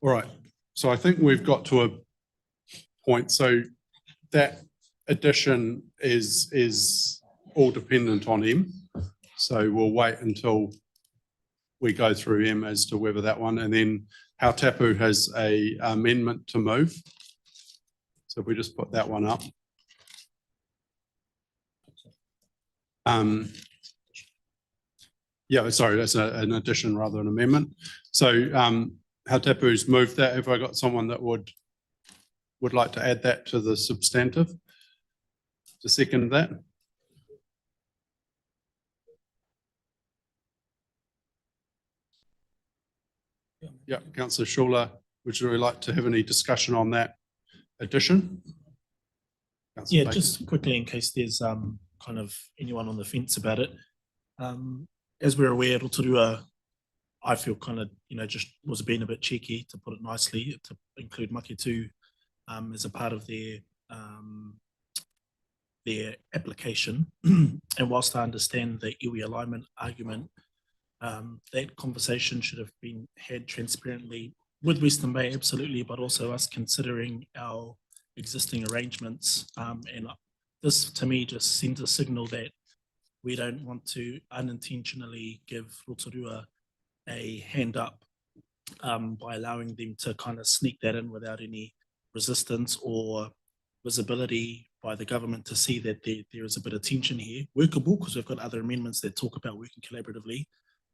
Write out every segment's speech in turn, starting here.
All right. So I think we've got to a point. So that addition is all dependent on M. So we'll wait until we go through M as to whether that one, and then Hautapu has a amendment to move. So if we just put that one up. Yeah, sorry, that's an addition rather than amendment. So Hautapu's moved that. Have I got someone that would like to add that to the substantive? To second that? Yeah, Councillor Schuler, would you like to have any discussion on that addition? Yeah, just quickly in case there's kind of anyone on the fence about it. As we're aware, Rotorua, I feel kind of, just was being a bit cheeky, to put it nicely, to include Maketu as a part of their application. And whilst I understand the iwi alignment argument, that conversation should have been had transparently with Western Bay, absolutely, but also us considering our existing arrangements. And this, to me, just sends a signal that we don't want to unintentionally give Rotorua a hand up by allowing them to kind of sneak that in without any resistance or visibility by the government to see that there is a bit of tension here. Workable, because we've got other amendments that talk about working collaboratively,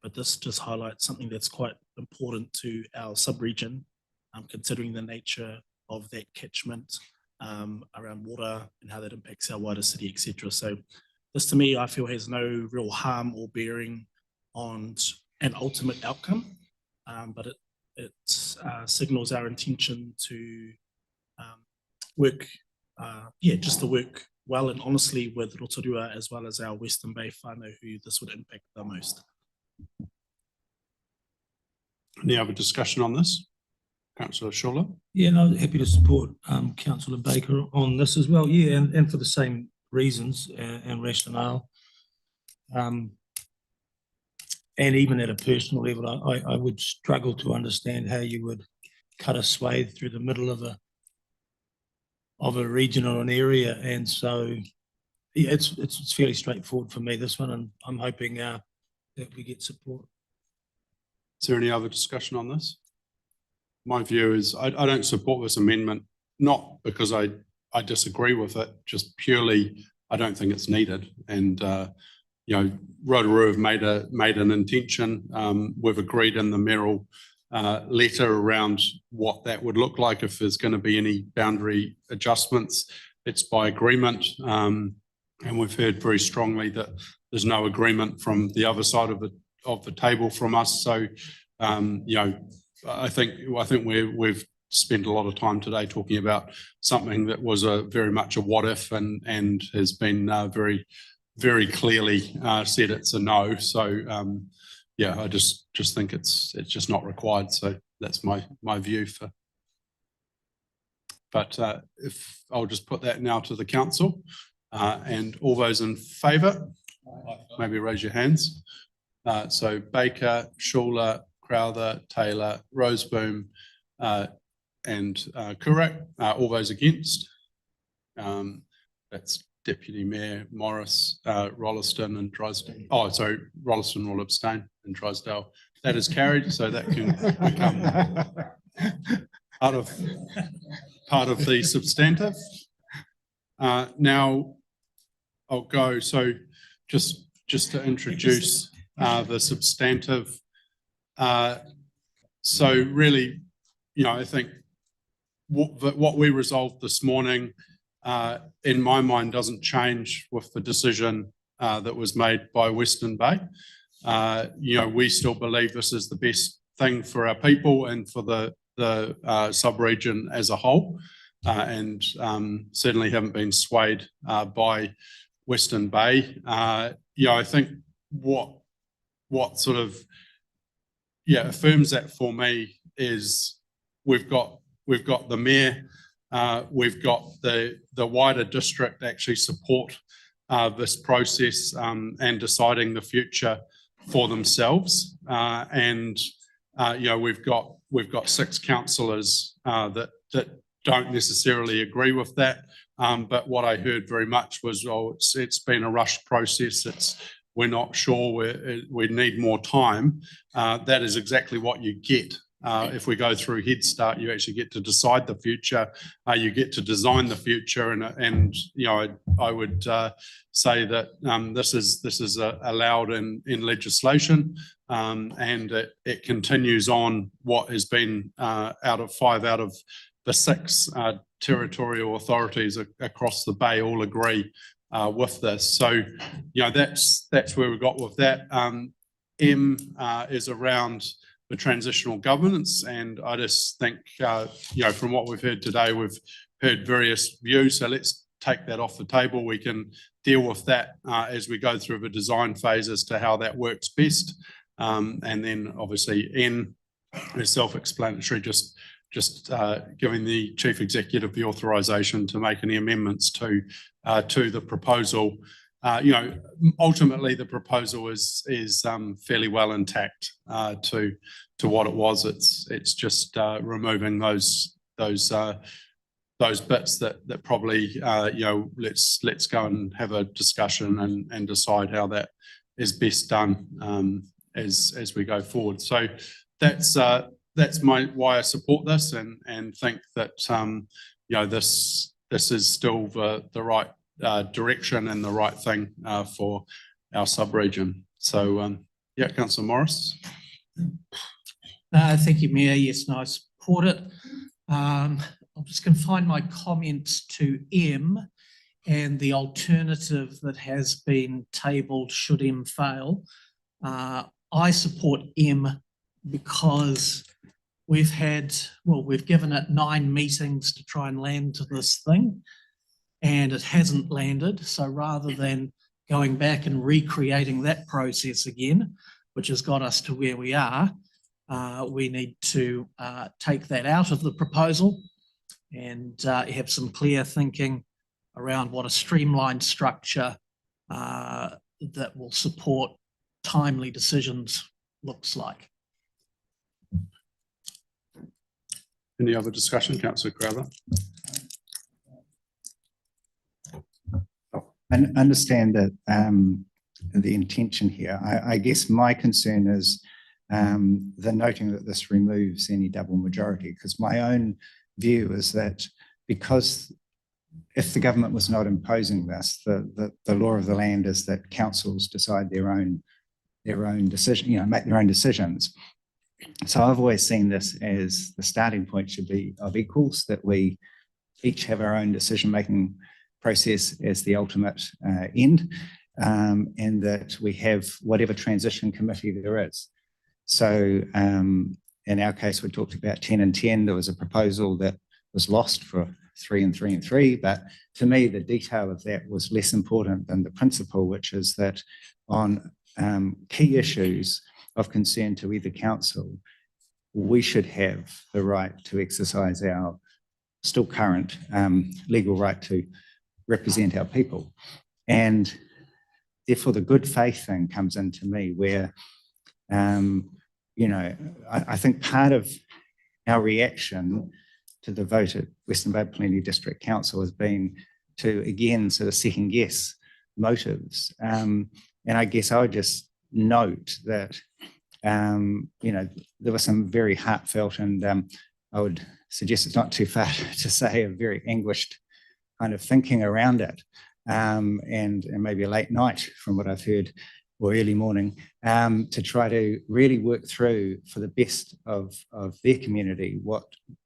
but this just highlights something that's quite important to our sub-region, considering the nature of that catchment around water and how that impacts our wider city, etc. So this, to me, I feel has no real harm or bearing on an ultimate outcome, but it signals our intention to work, just to work well and honestly with Rotorua as well as our Western Bay whānau who this would impact the most. Any other discussion on this? Councillor Schuler? Yeah, no, happy to support Councillor Baker on this as well. Yeah, and for the same reasons and rationale. And even at a personal level, I would struggle to understand how you would cut a swathe through the middle of a region or an area. And so yeah, it's fairly straightforward for me, this one, and I'm hoping that we get support. Is there any other discussion on this? My view is I don't support this amendment, not because I disagree with it, just purely I don't think it's needed. And Rotorua have made an intention. We've agreed in the Merrill letter around what that would look like if there's going to be any boundary adjustments. It's by agreement, and we've heard very strongly that there's no agreement from the other side of the table from us. So I think we've spent a lot of time today talking about something that was very much a what if and has been very, very clearly said it's a no. So I just think it's just not required. So that's my view for. But if I'll just put that now to the council, and all those in favour, maybe raise your hands. So Baker, Schuler, Crowther, Taylor, Roseboom, and Kurak. All those against. That's Deputy Mayor Morris, Rolleston and Drysdale. Oh, sorry, Rolleston will abstain and Drysdale. That is carried, so that can become part of the substantive. Now I'll go. So just to introduce the substantive. So really, I think what we resolved this morning, in my mind, doesn't change with the decision that was made by Western Bay. We still believe this is the best thing for our people and for the sub-region as a whole, and certainly haven't been swayed by Western Bay. I think what sort of affirms that for me is we've got the mayor, we've got the wider district actually support this process and deciding the future for themselves, and we've got we've got 6 councillors that don't necessarily agree with that. But what I heard very much was, oh, it's been a rushed process. We're not sure, we need more time. That is exactly what you get. If we go through Head Start, you actually get to decide the future. You get to design the future, and you know, I would say that this is allowed in legislation, and it continues on what has been out of 5 out of the 6 territorial authorities across the Bay all agree with this. So, you know, that's where we got with that. M is around the transitional governance, and I just think, you know, from what we've heard today, we've heard various views, so let's take that off the table. We can deal with that as we go through the design phase as to how that works best. And then obviously N is self-explanatory, just giving the chief executive the authorization to make any amendments to the proposal. You know, ultimately the proposal is fairly well intact to what it was. It's just removing those bits that probably you know, let's go and have a discussion and decide how that is best done as we go forward. So that's why I support this and think that you know, this is still the right direction and the right thing for our sub-region. So yeah, Councillor Morris. Thank you, Mayor. Yes, no, I support it. I'm just going to confine my comments to M and the alternative that has been tabled should M fail. I support M because we've given it 9 meetings to try and land to this thing, and it hasn't landed. So rather than going back and recreating that process again, which has got us to where we are, we need to take that out of the proposal and have some clear thinking around what a streamlined structure that will support timely decisions looks like. Any other discussion, Councillor Crowther? I understand that the intention here. I guess my concern is the noting that this removes any double majority, because my own view is that because if the government was not imposing this, the law of the land is that councils decide their own decision, you know, make their own decisions. So I've always seen this as the starting point should be of equals, that we each have our own decision-making process as the ultimate end, and that we have whatever transition committee there is. So in our case, we talked about 10 and 10. There was a proposal that was lost for 3 and 3 and 3, but to me, the detail of that was less important than the principle, which is that on key issues of concern to either council, we should have the right to exercise our still current legal right to represent our people. And therefore the good faith thing comes into me where, you know, I think part of our reaction to the vote at Western Bay Plenty District Council has been to, again, sort of second guess motives. And I guess I would just note that, you know, there was some very heartfelt and I would suggest it's not too far to say a very anguished kind of thinking around it, and maybe a late night from what I've heard, or early morning, to try to really work through for the best of their community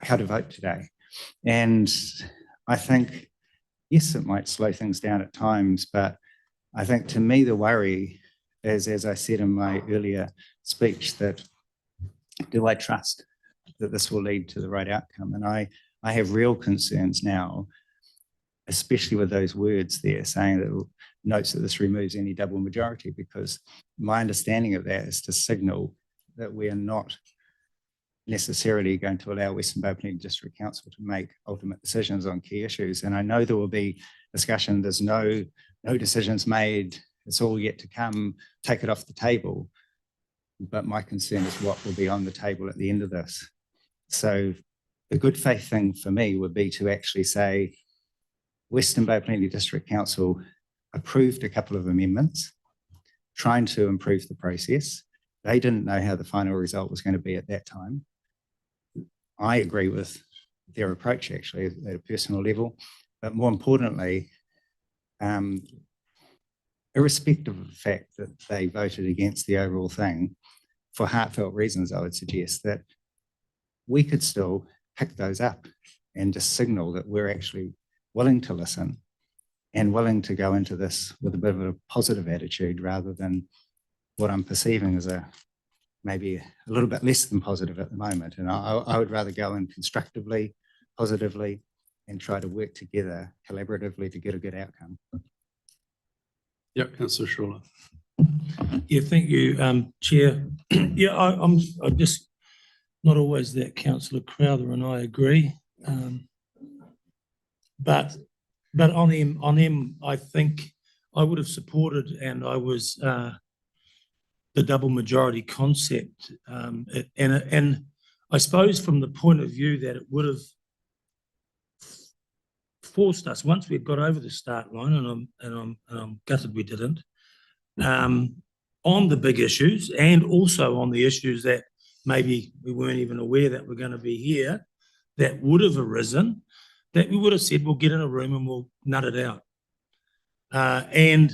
how to vote today. And I think, yes, it might slow things down at times, but I think to me the worry is, as I said in my earlier speech, that do I trust that this will lead to the right outcome? And I have real concerns now, especially with those words there saying that notes that this removes any double majority, because my understanding of that is to signal that we are not necessarily going to allow Western Bay Plenty District Council to make ultimate decisions on key issues. And I know there will be discussion, there's no decisions made, it's all yet to come, take it off the table. But my concern is what will be on the table at the end of this. So the good faith thing for me would be to actually say Western Bay Plenty District Council approved a couple of amendments, trying to improve the process. They didn't know how the final result was going to be at that time. I agree with their approach actually at a personal level, but more importantly, irrespective of the fact that they voted against the overall thing, for heartfelt reasons, I would suggest that we could still pick those up and just signal that we're actually willing to listen and willing to go into this with a bit of a positive attitude rather than what I'm perceiving as maybe a little bit less than positive at the moment. And I would rather go in constructively, positively, and try to work together collaboratively to get a good outcome. Yep, Councillor Schuller. Yeah, thank you, Chair. Yeah, I'm just not always that Councillor Crowther, and I agree. But on them, I think I would have supported, and I was the double majority concept, and I suppose from the point of view that it would have forced us once we'd got over the start line, and I'm gutted we didn't, on the big issues and also on the issues that maybe we weren't even aware that were going to be here, that would have arisen, that we would have said, we'll get in a room and we'll nut it out. And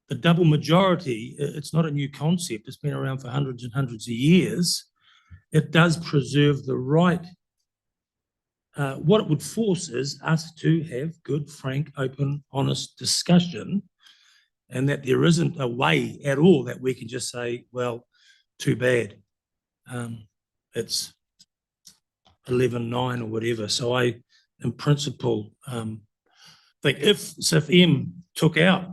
the double majority, it's not a new concept. It's been around for hundreds and hundreds of years. It does preserve the right. What it would force is us to have good, frank, open, honest discussion, and that there isn't a way at all that we can just say, well, too bad. It's 11-9 or whatever. So I, in principle, think if M took out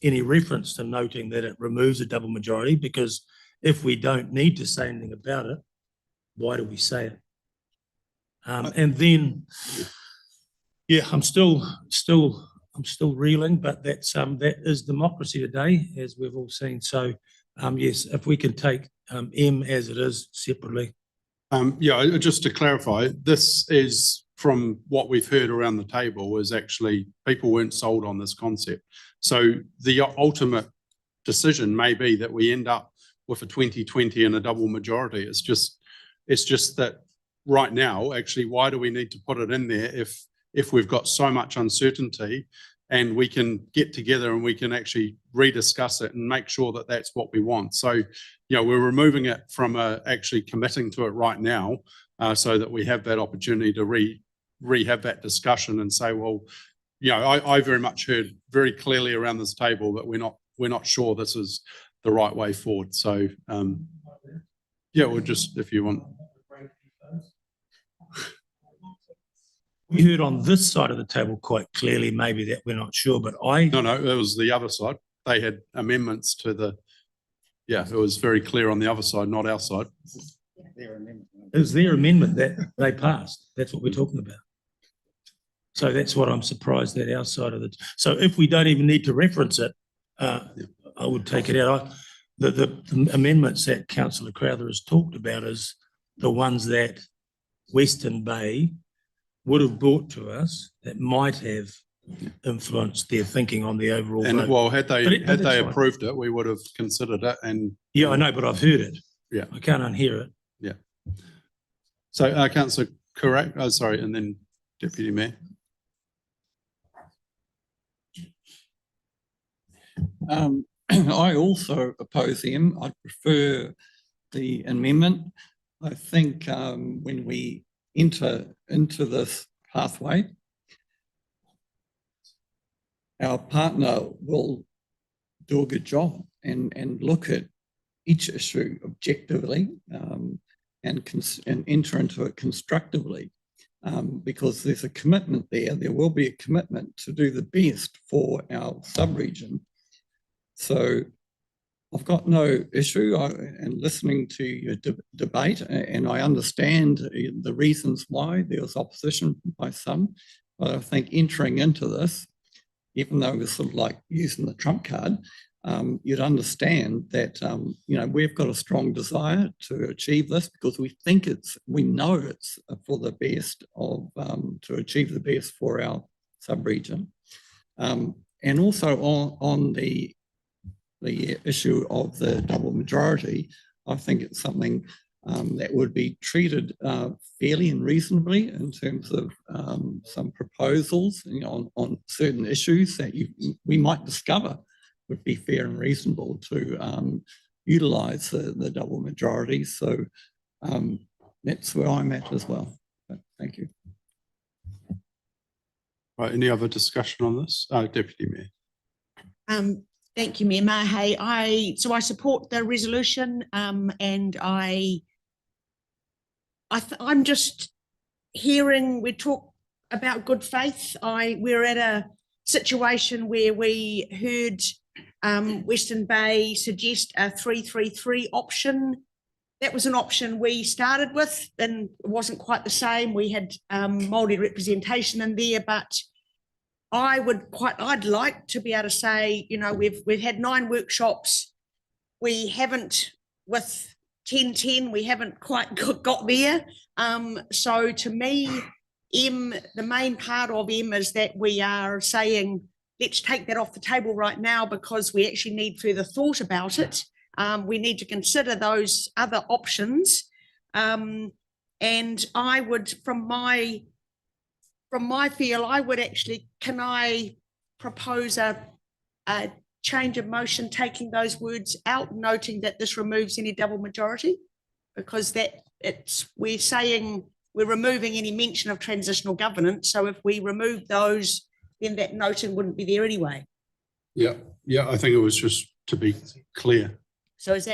any reference to noting that it removes a double majority, because if we don't need to say anything about it, why do we say it? And then, yeah, I'm still reeling, but that is democracy today, as we've all seen. So, yes, if we can take M as it is separately. Yeah, just to clarify, this is from what we've heard around the table is actually people weren't sold on this concept. So the ultimate decision may be that we end up with a 20-20 and a double majority. It's just that right now, actually, why do we need to put it in there if we've got so much uncertainty, and we can get together and we can actually rediscuss it and make sure that that's what we want. So, you know, we're removing it from actually committing to it right now, so that we have that opportunity to re-have that discussion and say, well, you know, I very much heard very clearly around this table that we're not sure this is the right way forward. So, yeah, we'll just, if you want. We heard on this side of the table quite clearly, maybe that we're not sure, but No, it was the other side. They had amendments to it was very clear on the other side, not our side. It was their amendment that they passed. That's what we're talking about. So that's what I'm surprised that our side of so if we don't even need to reference it, I would take it out. The amendments that Councillor Crowther has talked about is the ones that Western Bay would have brought to us that might have influenced their thinking on the overall And vote. well, had they fine. approved it, we would have considered it. And yeah, I know, but I've heard it. Yeah, I can't unhear it. Yeah. So, Councillor, correct? Oh, sorry, and then Deputy Mayor. I also oppose them. I prefer the amendment. I think when we enter into this pathway, our partner will do a good job and look at each issue objectively and enter into it constructively, because there's a commitment there. There will be a commitment to do the best for our sub-region. So I've got no issue in listening to your debate, and I understand the reasons why there was opposition by some, but I think entering into this, even though we're sort of like using the trump card, you'd understand that, you know, we've got a strong desire to achieve this because we know it's for the best of, to achieve the best for our sub-region. And also on the issue of the double majority, I think it's something that would be treated fairly and reasonably in terms of some proposals, you know, on certain issues that we might discover would be fair and reasonable to utilise the double majority. So that's where I'm at as well. But thank you. Right, any other discussion on this? Deputy Mayor. Thank you, Mayor Mahay. I support the resolution, and I'm just hearing we talk about good faith. We're at a situation where we heard Western Bay suggest a 3-3-3 option. That was an option we started with, and it wasn't quite the same. We had Māori representation in there, but I'd like to be able to say, you know, we've had 9 workshops. We haven't, with 10-10, we haven't quite got there. So to me, the main part of M is that we are saying, let's take that off the table right now because we actually need further thought about it. We need to consider those other options. And I would, from my feel, I would actually, can I propose a change of motion, taking those words out, noting that this removes any double majority? Because we're saying we're removing any mention of transitional governance. So if we remove those, then that noting wouldn't be there anyway. Yeah, I think it was just to be clear. So would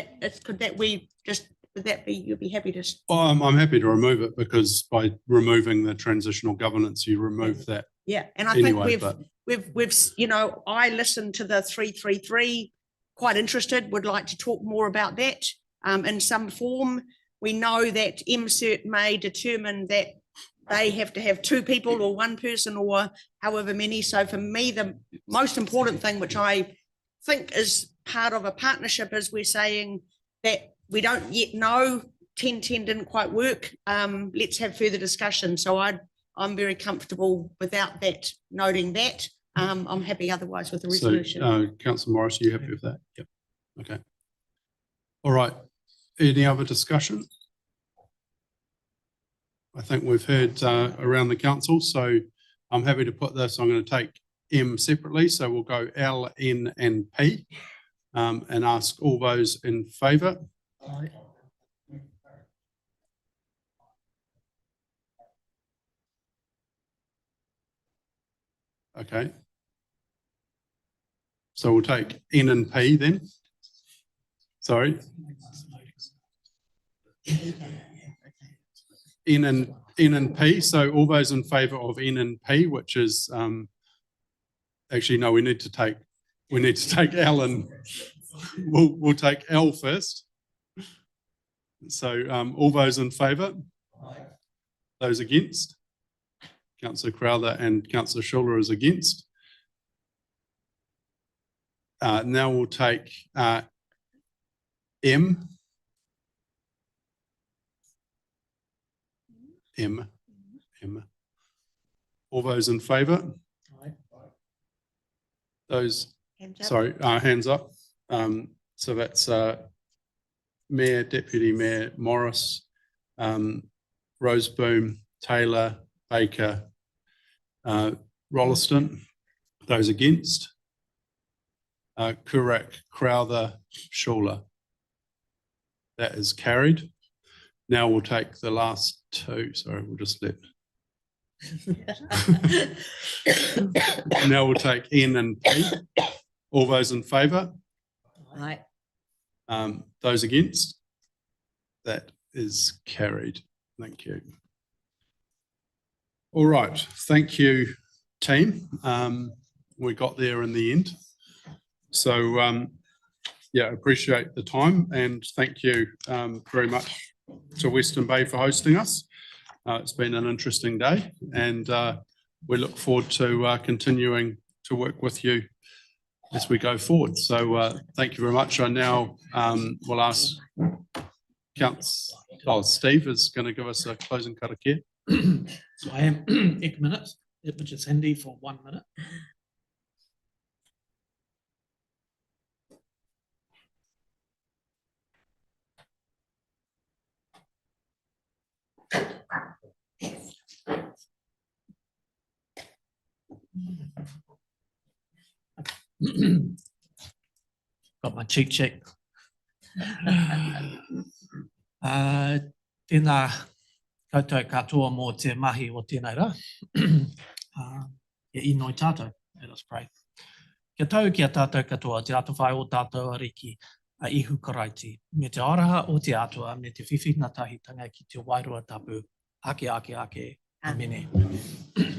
that be, you'd be happy to? I'm happy to remove it because by removing the transitional governance, you remove that. Yeah, and I anyway, think we've you know, I listened to the 3-3-3, quite interested, would like to talk more about that in some form. We know that MCERT may determine that they have to have 2 people or 1 person or however many. So for me, the most important thing, which I think is part of a partnership, is we're saying that we don't yet know, 10-10 didn't quite work. Let's have further discussion. So I'm very comfortable without that, noting that. I'm happy otherwise with the resolution. So, Councillor Morris, are you happy with that? Yep. Okay. All right. Any other discussion? I think we've heard around the council, so I'm happy to put this. I'm going to take M separately, so we'll go L, N, and P, and ask all those in favour. Aye. Okay. So we'll take N and P then. Sorry. N and P. So all those in favour of N and P, which is actually no, we need to take L, and we'll take L first. So all those in favour? Those against? Councillor Crowther and Councillor Schuller is against. Now we'll take M. All those in favour? Those, sorry, hands up. So that's Mayor, Deputy Mayor Morris, Roseboom, Taylor, Baker, Rolleston. Those against? Kurak, Crowther, Schuller. That is carried. Now we'll take the last 2. Sorry, we'll just let. Now we'll take N and P. All those in favour? Right. Those against? That is carried. Thank you. All right. Thank you, team. We got there in the end. So, yeah, appreciate the time, and thank you very much to Western Bay for hosting us. It's been an interesting day, and we look forward to continuing to work with you as we go forward. So thank you very much. I now will ask Steve is going to give us a closing karakia. So I am 8 minutes, which is handy for 1 minute. Got my cheek check. Tēnā koutou katoa mō te mahi o tēnei rā. E inoi tātou, let us pray. Kia tau ki a tātou katoa, te ato whai o tātou ariki a ihu karaiti. Me te araha o te atua, me te whiwhina tahitanga ki te wairua tapu. Ake. Amene.